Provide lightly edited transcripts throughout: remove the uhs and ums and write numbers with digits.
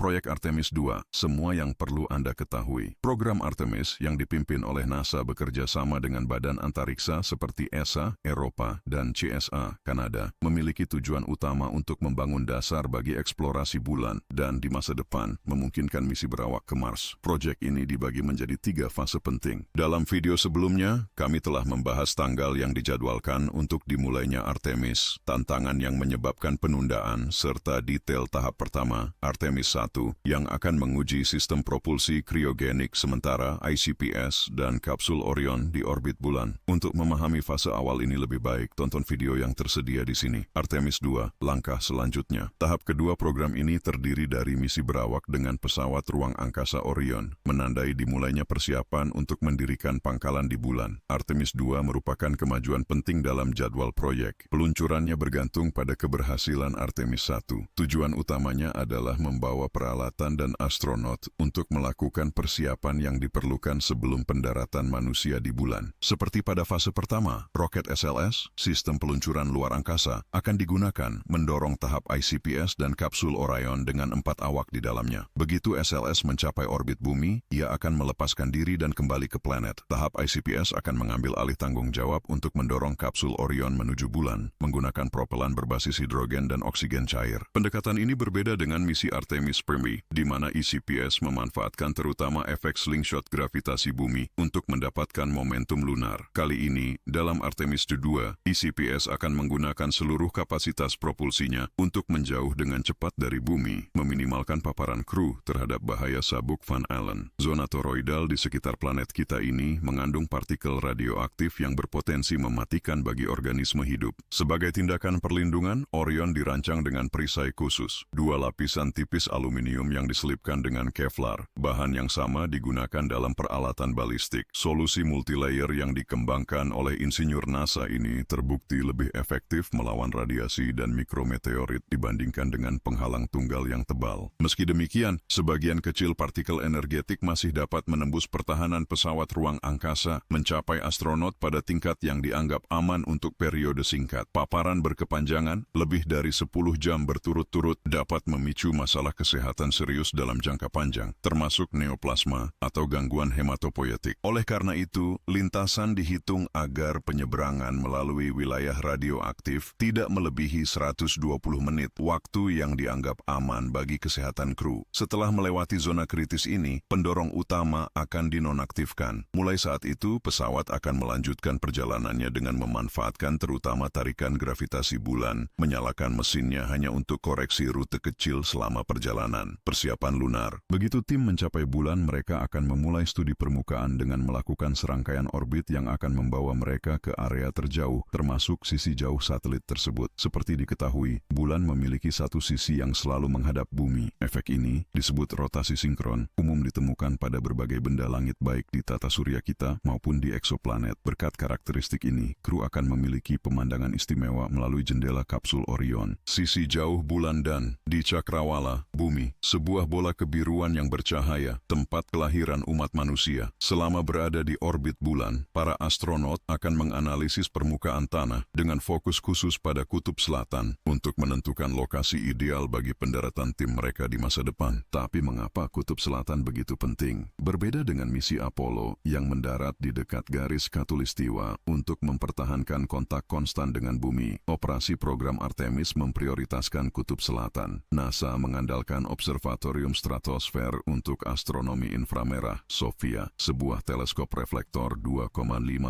Proyek Artemis II, semua yang perlu Anda ketahui. Program Artemis yang dipimpin oleh NASA bekerja sama dengan badan antariksa seperti ESA, Eropa, dan CSA, Kanada, memiliki tujuan utama untuk membangun dasar bagi eksplorasi bulan dan di masa depan memungkinkan misi berawak ke Mars. Proyek ini dibagi menjadi 3 fase penting. Dalam video sebelumnya, kami telah membahas tanggal yang dijadwalkan untuk dimulainya Artemis, tantangan yang menyebabkan penundaan, serta detail tahap pertama, Artemis 1, yang akan menguji sistem propulsi kriogenik sementara ICPS dan kapsul Orion di orbit bulan. Untuk memahami fase awal ini lebih baik, tonton video yang tersedia di sini. Artemis 2, langkah selanjutnya. Tahap kedua program ini terdiri dari misi berawak dengan pesawat ruang angkasa Orion, menandai dimulainya persiapan untuk mendirikan pangkalan di bulan. Artemis 2 merupakan kemajuan penting dalam jadwal proyek. Peluncurannya bergantung pada keberhasilan Artemis 1. Tujuan utamanya adalah membawa peralatan dan astronot untuk melakukan persiapan yang diperlukan sebelum pendaratan manusia di bulan. Seperti pada fase pertama, roket SLS, sistem peluncuran luar angkasa, akan digunakan mendorong tahap ICPS dan kapsul Orion dengan 4 awak di dalamnya. Begitu SLS mencapai orbit bumi, ia akan melepaskan diri dan kembali ke planet. Tahap ICPS akan mengambil alih tanggung jawab untuk mendorong kapsul Orion menuju bulan, menggunakan propelan berbasis hidrogen dan oksigen cair. Pendekatan ini berbeda dengan misi Artemis I, di mana ICPS memanfaatkan terutama efek slingshot gravitasi bumi untuk mendapatkan momentum lunar. Kali ini, dalam Artemis II, ICPS akan menggunakan seluruh kapasitas propulsinya untuk menjauh dengan cepat dari bumi, meminimalkan paparan kru terhadap bahaya sabuk Van Allen. Zona toroidal di sekitar planet kita ini mengandung partikel radioaktif yang berpotensi mematikan bagi organisme hidup. Sebagai tindakan perlindungan, Orion dirancang dengan perisai khusus. 2 lapisan tipis aluminium yang diselipkan dengan Kevlar. Bahan yang sama digunakan dalam peralatan balistik. Solusi multilayer yang dikembangkan oleh insinyur NASA ini terbukti lebih efektif melawan radiasi dan mikrometeorit dibandingkan dengan penghalang tunggal yang tebal. Meski demikian, sebagian kecil partikel energetik masih dapat menembus pertahanan pesawat ruang angkasa, mencapai astronot pada tingkat yang dianggap aman untuk periode singkat. Paparan berkepanjangan, lebih dari 10 jam berturut-turut, dapat memicu masalah kesehatan serius dalam jangka panjang, termasuk neoplasma atau gangguan hematopoietik. Oleh karena itu, lintasan dihitung agar penyeberangan melalui wilayah radioaktif tidak melebihi 120 menit, waktu yang dianggap aman bagi kesehatan kru. Setelah melewati zona kritis ini, pendorong utama akan dinonaktifkan. Mulai saat itu, pesawat akan melanjutkan perjalanannya dengan memanfaatkan terutama tarikan gravitasi bulan, menyalakan mesinnya hanya untuk koreksi rute kecil selama perjalanan. Persiapan lunar. Begitu tim mencapai bulan, mereka akan memulai studi permukaan dengan melakukan serangkaian orbit yang akan membawa mereka ke area terjauh, termasuk sisi jauh satelit tersebut. Seperti diketahui, bulan memiliki satu sisi yang selalu menghadap bumi. Efek ini disebut rotasi sinkron, umum ditemukan pada berbagai benda langit baik di tata surya kita maupun di eksoplanet. Berkat karakteristik ini, kru akan memiliki pemandangan istimewa melalui jendela kapsul Orion. Sisi jauh bulan dan di cakrawala, bumi, sebuah bola kebiruan yang bercahaya, tempat kelahiran umat manusia. Selama berada di orbit bulan, para astronot akan menganalisis permukaan tanah dengan fokus khusus pada kutub selatan untuk menentukan lokasi ideal bagi pendaratan tim mereka di masa depan. Tapi mengapa kutub selatan begitu penting? Berbeda dengan misi Apollo yang mendarat di dekat garis khatulistiwa untuk mempertahankan kontak konstan dengan bumi, operasi program Artemis memprioritaskan kutub selatan. NASA mengandalkan Observatorium Stratosfer untuk Astronomi Inframerah, SOFIA, sebuah teleskop reflektor 2,5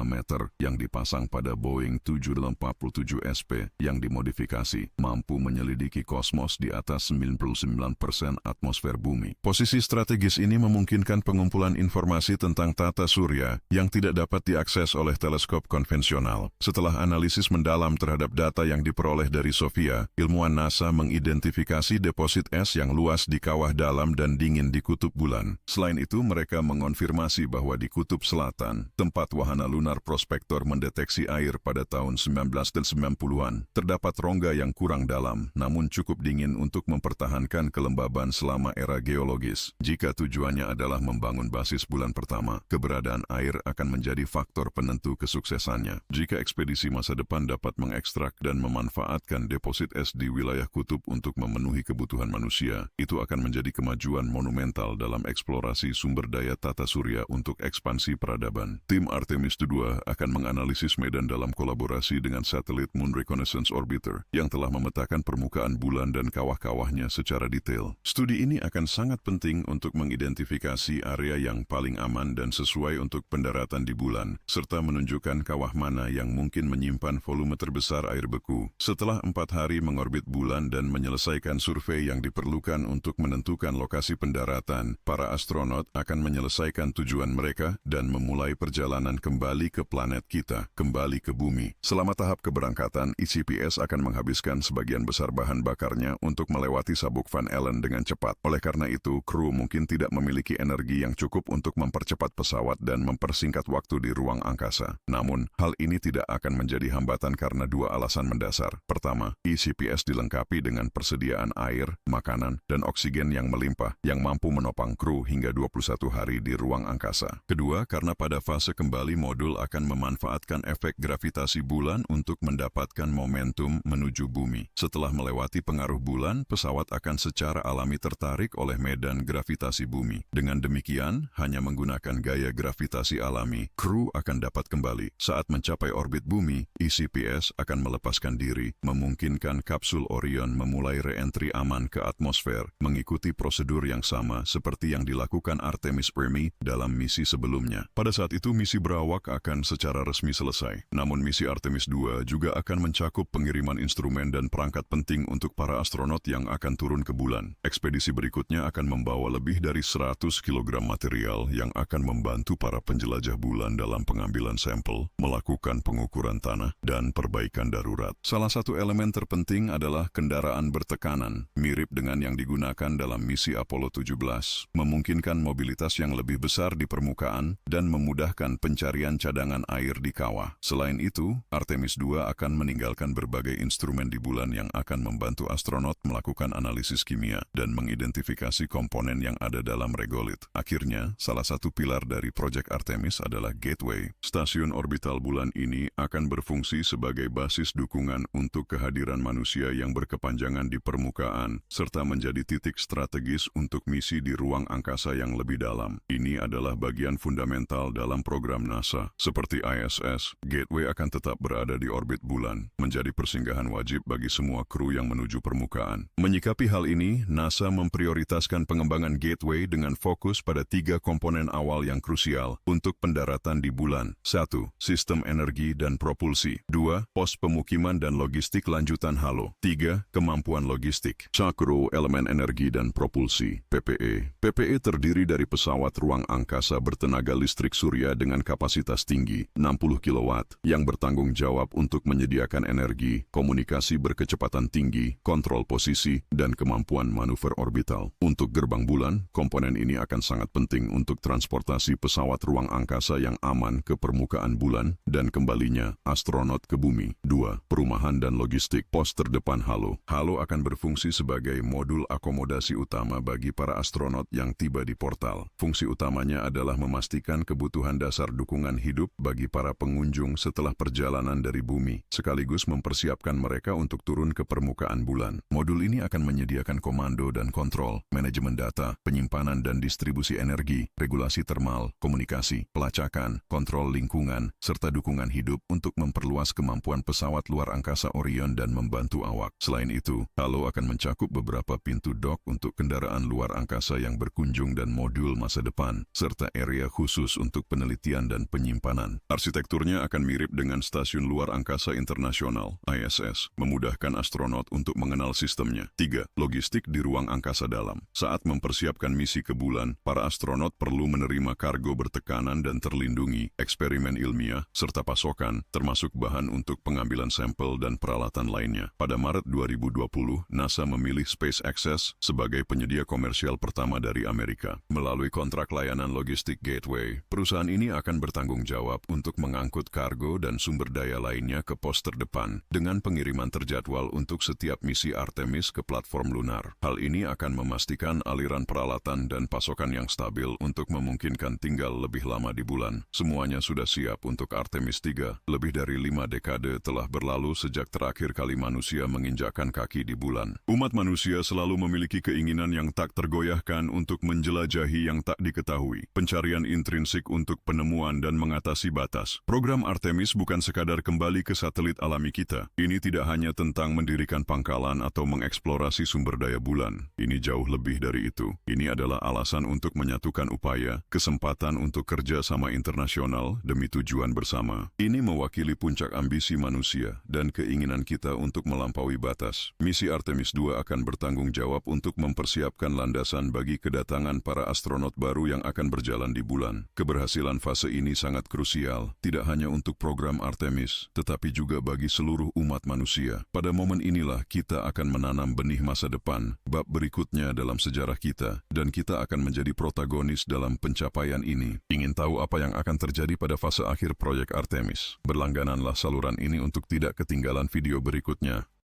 meter yang dipasang pada Boeing 747 SP yang dimodifikasi, mampu menyelidiki kosmos di atas 99% atmosfer bumi. Posisi strategis ini memungkinkan pengumpulan informasi tentang tata surya yang tidak dapat diakses oleh teleskop konvensional. Setelah analisis mendalam terhadap data yang diperoleh dari SOFIA, ilmuwan NASA mengidentifikasi deposit es yang luas di kawah dalam dan dingin di kutub bulan. Selain itu, mereka mengonfirmasi bahwa di kutub selatan, tempat wahana lunar prospektor mendeteksi air pada tahun 1990-an, terdapat rongga yang kurang dalam, namun cukup dingin untuk mempertahankan kelembaban selama era geologis. Jika tujuannya adalah membangun basis bulan pertama, keberadaan air akan menjadi faktor penentu kesuksesannya. Jika ekspedisi masa depan dapat mengekstrak dan memanfaatkan deposit es di wilayah kutub untuk memenuhi kebutuhan manusia, Itu akan menjadi kemajuan monumental dalam eksplorasi sumber daya tata surya untuk ekspansi peradaban. Tim Artemis II akan menganalisis medan dalam kolaborasi dengan satelit Moon Reconnaissance Orbiter yang telah memetakan permukaan bulan dan kawah-kawahnya secara detail. Studi ini akan sangat penting untuk mengidentifikasi area yang paling aman dan sesuai untuk pendaratan di bulan, serta menunjukkan kawah mana yang mungkin menyimpan volume terbesar air beku. Setelah 4 hari mengorbit bulan dan menyelesaikan survei yang diperlukan untuk menentukan lokasi pendaratan, para astronot akan menyelesaikan tujuan mereka dan memulai perjalanan kembali ke planet kita, kembali ke bumi. Selama tahap keberangkatan, ECPS akan menghabiskan sebagian besar bahan bakarnya untuk melewati sabuk Van Allen dengan cepat. Oleh karena itu, kru mungkin tidak memiliki energi yang cukup untuk mempercepat pesawat dan mempersingkat waktu di ruang angkasa. Namun, hal ini tidak akan menjadi hambatan karena 2 alasan mendasar. Pertama, ECPS dilengkapi dengan persediaan air, makanan, dan oksigen yang melimpah yang mampu menopang kru hingga 21 hari di ruang angkasa. Kedua, karena pada fase kembali modul akan memanfaatkan efek gravitasi bulan untuk mendapatkan momentum menuju bumi. Setelah melewati pengaruh bulan, pesawat akan secara alami tertarik oleh medan gravitasi bumi. Dengan demikian, hanya menggunakan gaya gravitasi alami, kru akan dapat kembali. Saat mencapai orbit bumi, ECPS akan melepaskan diri, memungkinkan kapsul Orion memulai re-entry aman ke atmosfer, mengikuti prosedur yang sama seperti yang dilakukan Artemis I dalam misi sebelumnya. Pada saat itu, misi berawak akan secara resmi selesai. Namun misi Artemis II juga akan mencakup pengiriman instrumen dan perangkat penting untuk para astronot yang akan turun ke bulan. Ekspedisi berikutnya akan membawa lebih dari 100 kg material yang akan membantu para penjelajah bulan dalam pengambilan sampel, melakukan pengukuran tanah, dan perbaikan darurat. Salah satu elemen terpenting adalah kendaraan bertekanan, mirip dengan yang digunakan dalam misi Apollo 17, memungkinkan mobilitas yang lebih besar di permukaan dan memudahkan pencarian cadangan air di kawah. Selain itu, Artemis II akan meninggalkan berbagai instrumen di bulan yang akan membantu astronot melakukan analisis kimia dan mengidentifikasi komponen yang ada dalam regolit. Akhirnya, salah satu pilar dari proyek Artemis adalah Gateway. Stasiun orbital bulan ini akan berfungsi sebagai basis dukungan untuk kehadiran manusia yang berkepanjangan di permukaan, serta menjadi titik strategis untuk misi di ruang angkasa yang lebih dalam. Ini adalah bagian fundamental dalam program NASA. Seperti ISS, Gateway akan tetap berada di orbit bulan, menjadi persinggahan wajib bagi semua kru yang menuju permukaan. Menyikapi hal ini, NASA memprioritaskan pengembangan Gateway dengan fokus pada 3 komponen awal yang krusial untuk pendaratan di bulan. 1. Sistem energi dan propulsi. 2. Pos pemukiman dan logistik lanjutan halo. 3. Kemampuan logistik. Sakro elemen energi dan propulsi, PPE. PPE terdiri dari pesawat ruang angkasa bertenaga listrik surya dengan kapasitas tinggi, 60 kW, yang bertanggung jawab untuk menyediakan energi, komunikasi berkecepatan tinggi, kontrol posisi, dan kemampuan manuver orbital. Untuk gerbang bulan, komponen ini akan sangat penting untuk transportasi pesawat ruang angkasa yang aman ke permukaan bulan dan kembalinya astronot ke bumi. 2. Perumahan dan logistik. Pos terdepan halo. Halo akan berfungsi sebagai modul akomodasi utama bagi para astronot yang tiba di portal. Fungsi utamanya adalah memastikan kebutuhan dasar dukungan hidup bagi para pengunjung setelah perjalanan dari bumi, sekaligus mempersiapkan mereka untuk turun ke permukaan bulan. Modul ini akan menyediakan komando dan kontrol, manajemen data, penyimpanan dan distribusi energi, regulasi termal, komunikasi, pelacakan, kontrol lingkungan, serta dukungan hidup untuk memperluas kemampuan pesawat luar angkasa Orion dan membantu awak. Selain itu, halo akan mencakup beberapa pintu dock untuk kendaraan luar angkasa yang berkunjung dan modul masa depan, serta area khusus untuk penelitian dan penyimpanan. Arsitekturnya akan mirip dengan Stasiun Luar Angkasa Internasional, ISS, memudahkan astronot untuk mengenal sistemnya. 3. Logistik di ruang angkasa dalam. Saat mempersiapkan misi ke bulan, para astronot perlu menerima kargo bertekanan dan terlindungi, eksperimen ilmiah, serta pasokan, termasuk bahan untuk pengambilan sampel dan peralatan lainnya. Pada Maret 2020, NASA memilih SpaceX sebagai penyedia komersial pertama dari Amerika. Melalui kontrak layanan logistik Gateway, perusahaan ini akan bertanggung jawab untuk mengangkut kargo dan sumber daya lainnya ke pos terdepan, dengan pengiriman terjadwal untuk setiap misi Artemis ke platform lunar. Hal ini akan memastikan aliran peralatan dan pasokan yang stabil untuk memungkinkan tinggal lebih lama di bulan. Semuanya sudah siap untuk Artemis III. Lebih dari 5 dekade telah berlalu sejak terakhir kali manusia menginjakkan kaki di bulan. Umat manusia selalu memiliki keinginan yang tak tergoyahkan untuk menjelajahi yang tak diketahui. Pencarian intrinsik untuk penemuan dan mengatasi batas. Program Artemis bukan sekadar kembali ke satelit alami kita. Ini tidak hanya tentang mendirikan pangkalan atau mengeksplorasi sumber daya bulan. Ini jauh lebih dari itu. Ini adalah alasan untuk menyatukan upaya, kesempatan untuk kerja sama internasional demi tujuan bersama. Ini mewakili puncak ambisi manusia dan keinginan kita untuk melampaui batas. Misi Artemis II akan bertanggung jawab untuk mempersiapkan landasan bagi kedatangan para astronot baru yang akan berjalan di bulan. Keberhasilan fase ini sangat krusial, tidak hanya untuk program Artemis, tetapi juga bagi seluruh umat manusia. Pada momen inilah kita akan menanam benih masa depan, bab berikutnya dalam sejarah kita, dan kita akan menjadi protagonis dalam pencapaian ini. Ingin tahu apa yang akan terjadi pada fase akhir proyek Artemis? Berlanggananlah saluran ini untuk tidak ketinggalan video berikutnya.